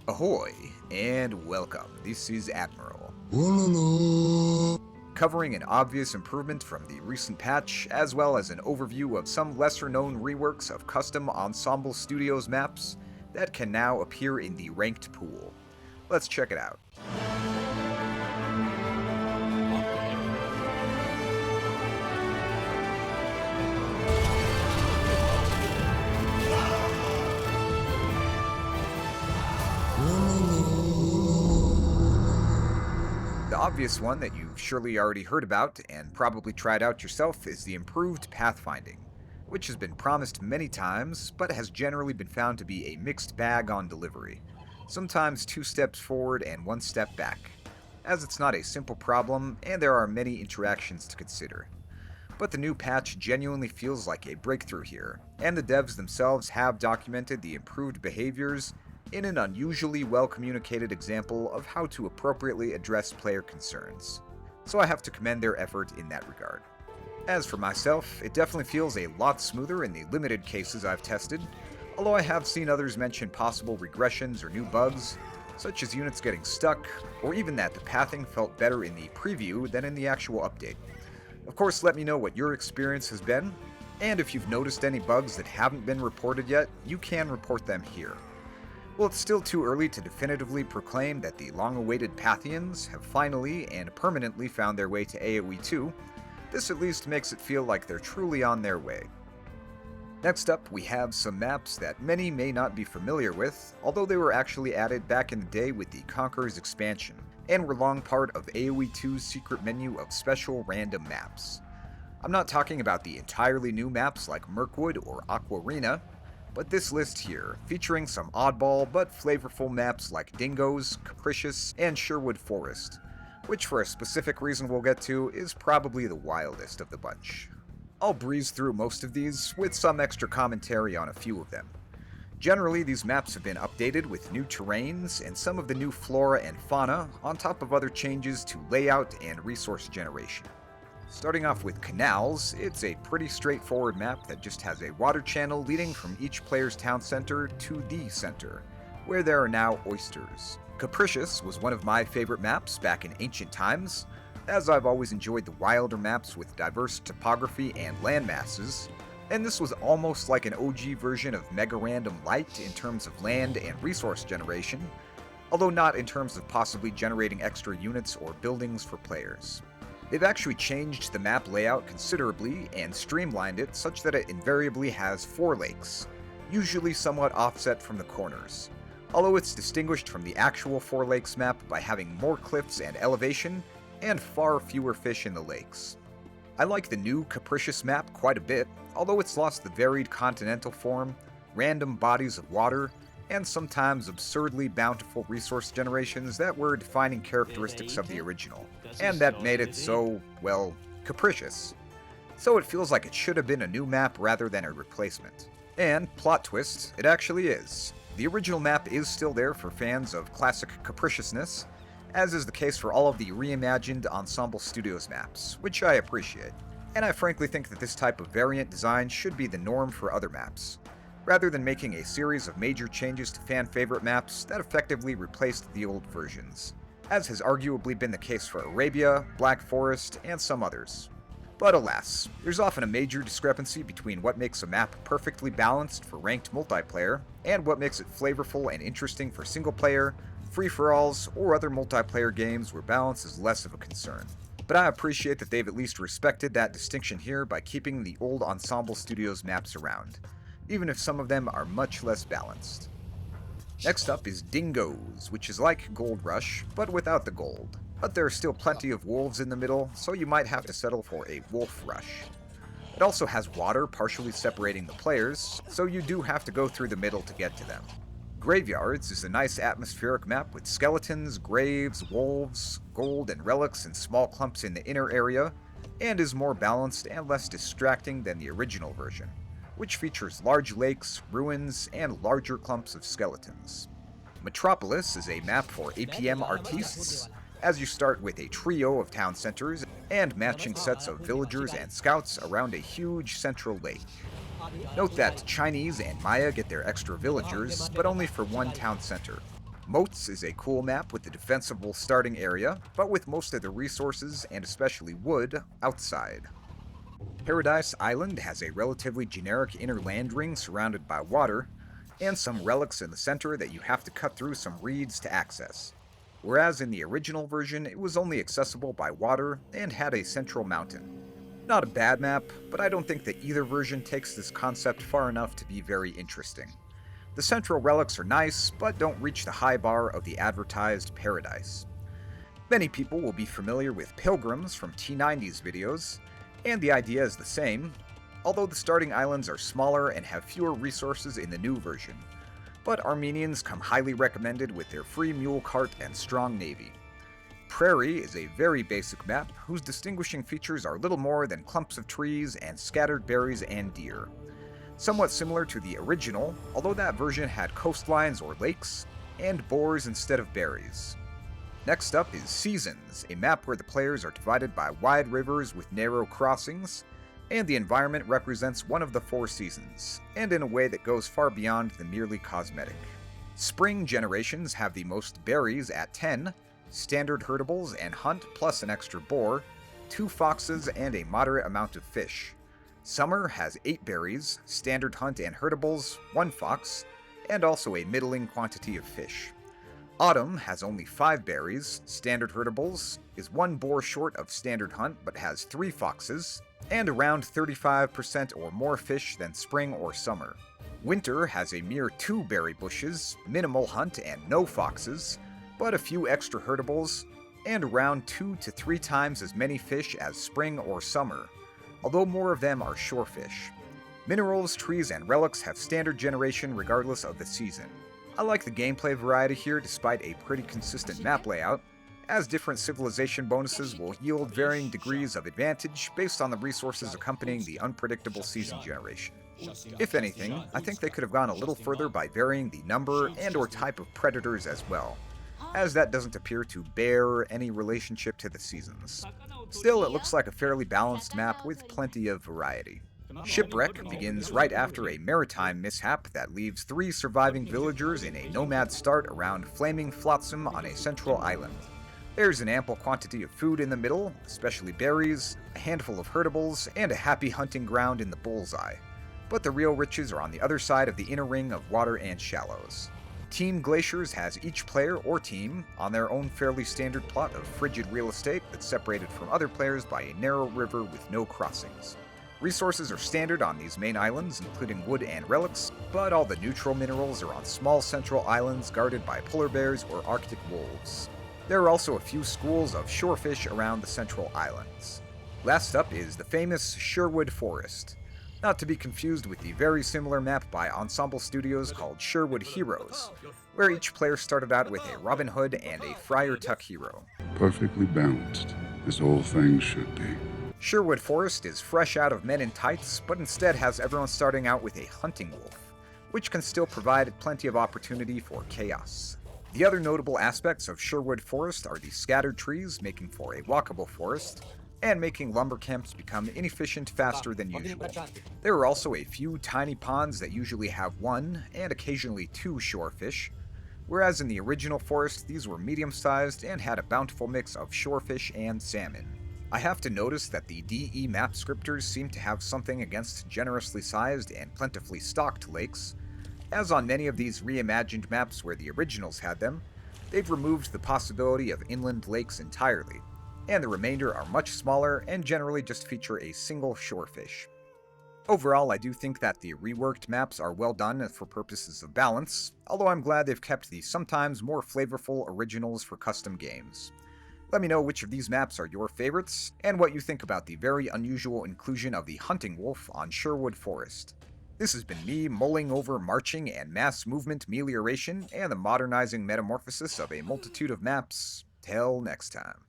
Ahoy, and welcome. This is Admiral, covering an obvious improvement from the recent patch, as well as an overview of some lesser-known reworks of custom Ensemble Studios maps that can now appear in the ranked pool. Let's check it out. The obvious one that you've surely already heard about and probably tried out yourself is the improved pathfinding, which has been promised many times, but has generally been found to be a mixed bag on delivery, sometimes 2 steps forward and 1 step back, as it's not a simple problem and there are many interactions to consider. But the new patch genuinely feels like a breakthrough here, and the devs themselves have documented the improved behaviors in an unusually well-communicated example of how to appropriately address player concerns. So I have to commend their effort in that regard. As for myself, it definitely feels a lot smoother in the limited cases I've tested, although I have seen others mention possible regressions or new bugs, such as units getting stuck, or even that the pathing felt better in the preview than in the actual update. Of course, let me know what your experience has been, and if you've noticed any bugs that haven't been reported yet, you can report them here. Well, it's still too early to definitively proclaim that the long-awaited Pathians have finally and permanently found their way to AoE 2. This at least makes it feel like they're truly on their way. Next up, we have some maps that many may not be familiar with, although they were actually added back in the day with the Conquerors expansion, and were long part of AoE 2's secret menu of special random maps. I'm not talking about the entirely new maps like Mirkwood or Aquarena, but this list here, featuring some oddball but flavorful maps like Dingoes, Capricious, and Sherwood Forest, which for a specific reason we'll get to, is probably the wildest of the bunch. I'll breeze through most of these, with some extra commentary on a few of them. Generally, these maps have been updated with new terrains and some of the new flora and fauna, on top of other changes to layout and resource generation. Starting off with Canals, it's a pretty straightforward map that just has a water channel leading from each player's town center to the center, where there are now oysters. Capricious was one of my favorite maps back in ancient times, as I've always enjoyed the wilder maps with diverse topography and landmasses, and this was almost like an OG version of Mega Random Light in terms of land and resource generation, although not in terms of possibly generating extra units or buildings for players. They've actually changed the map layout considerably and streamlined it such that it invariably has 4 lakes, usually somewhat offset from the corners, although it's distinguished from the actual 4 lakes map by having more cliffs and elevation and far fewer fish in the lakes. I like the new Capricious map quite a bit, although it's lost the varied continental form, random bodies of water, and sometimes absurdly bountiful resource generations that were defining characteristics of the original, and that made it so, well, capricious. So it feels like it should have been a new map rather than a replacement. And, plot twist, it actually is. The original map is still there for fans of classic capriciousness, as is the case for all of the reimagined Ensemble Studios maps, which I appreciate. And I frankly think that this type of variant design should be the norm for other maps, rather than making a series of major changes to fan-favorite maps that effectively replaced the old versions, as has arguably been the case for Arabia, Black Forest, and some others. But alas, there's often a major discrepancy between what makes a map perfectly balanced for ranked multiplayer, and what makes it flavorful and interesting for single-player, free-for-alls, or other multiplayer games where balance is less of a concern. But I appreciate that they've at least respected that distinction here by keeping the old Ensemble Studios maps around, even if some of them are much less balanced. Next up is Dingoes, which is like Gold Rush, but without the gold. But there are still plenty of wolves in the middle, so you might have to settle for a Wolf Rush. It also has water partially separating the players, so you do have to go through the middle to get to them. Graveyards is a nice atmospheric map with skeletons, graves, wolves, gold, and relics in small clumps in the inner area, and is more balanced and less distracting than the original version, which features large lakes, ruins, and larger clumps of skeletons. Metropolis is a map for APM artistes, as you start with a trio of town centers and matching sets of villagers and scouts around a huge central lake. Note that Chinese and Maya get their extra villagers, but only for one town center. Moats is a cool map with a defensible starting area, but with most of the resources, and especially wood, outside. Paradise Island has a relatively generic inner land ring surrounded by water, and some relics in the center that you have to cut through some reeds to access. Whereas in the original version, it was only accessible by water and had a central mountain. Not a bad map, but I don't think that either version takes this concept far enough to be very interesting. The central relics are nice, but don't reach the high bar of the advertised paradise. Many people will be familiar with pilgrims from T90's videos, and the idea is the same, although the starting islands are smaller and have fewer resources in the new version. But Armenians come highly recommended with their free mule cart and strong navy. Prairie is a very basic map whose distinguishing features are little more than clumps of trees and scattered berries and deer. Somewhat similar to the original, although that version had coastlines or lakes, and boars instead of berries. Next up is Seasons, a map where the players are divided by wide rivers with narrow crossings, and the environment represents one of the four seasons, and in a way that goes far beyond the merely cosmetic. Spring generations have the most berries at 10, standard herdables and hunt plus an extra boar, 2 foxes, and a moderate amount of fish. Summer has 8 berries, standard hunt and herdables, 1 fox, and also a middling quantity of fish. Autumn has only 5 berries, standard herdables, is 1 boar short of standard hunt but has 3 foxes, and around 35% or more fish than spring or summer. Winter has a mere 2 berry bushes, minimal hunt and no foxes, but a few extra herdables, and around 2 to 3 times as many fish as spring or summer, although more of them are shorefish. Minerals, trees, and relics have standard generation regardless of the season. I like the gameplay variety here despite a pretty consistent map layout, as different civilization bonuses will yield varying degrees of advantage based on the resources accompanying the unpredictable season generation. If anything, I think they could have gone a little further by varying the number and/or type of predators as well, as that doesn't appear to bear any relationship to the seasons. Still, it looks like a fairly balanced map with plenty of variety. Shipwreck begins right after a maritime mishap that leaves 3 surviving villagers in a nomad start around flaming flotsam on a central island. There's an ample quantity of food in the middle, especially berries, a handful of herdables, and a happy hunting ground in the bullseye. But the real riches are on the other side of the inner ring of water and shallows. Team Glaciers has each player or team on their own fairly standard plot of frigid real estate that's separated from other players by a narrow river with no crossings. Resources are standard on these main islands, including wood and relics, but all the neutral minerals are on small central islands guarded by polar bears or arctic wolves. There are also a few schools of shorefish around the central islands. Last up is the famous Sherwood Forest, not to be confused with the very similar map by Ensemble Studios called Sherwood Heroes, where each player started out with a Robin Hood and a Friar Tuck hero. Perfectly balanced, as all things should be. Sherwood Forest is fresh out of Men in Tights, but instead has everyone starting out with a hunting wolf, which can still provide plenty of opportunity for chaos. The other notable aspects of Sherwood Forest are the scattered trees, making for a walkable forest, and making lumber camps become inefficient faster than usual. There are also a few tiny ponds that usually have 1 and occasionally 2 shorefish, whereas in the original forest these were medium-sized and had a bountiful mix of shorefish and salmon. I have to notice that the DE map scripters seem to have something against generously sized and plentifully stocked lakes, as on many of these reimagined maps where the originals had them, they've removed the possibility of inland lakes entirely, and the remainder are much smaller and generally just feature a single shorefish. Overall, I do think that the reworked maps are well done for purposes of balance, although I'm glad they've kept the sometimes more flavorful originals for custom games. Let me know which of these maps are your favorites, and what you think about the very unusual inclusion of the hunting wolf on Sherwood Forest. This has been me mulling over marching and mass movement melioration and the modernizing metamorphosis of a multitude of maps. Till next time.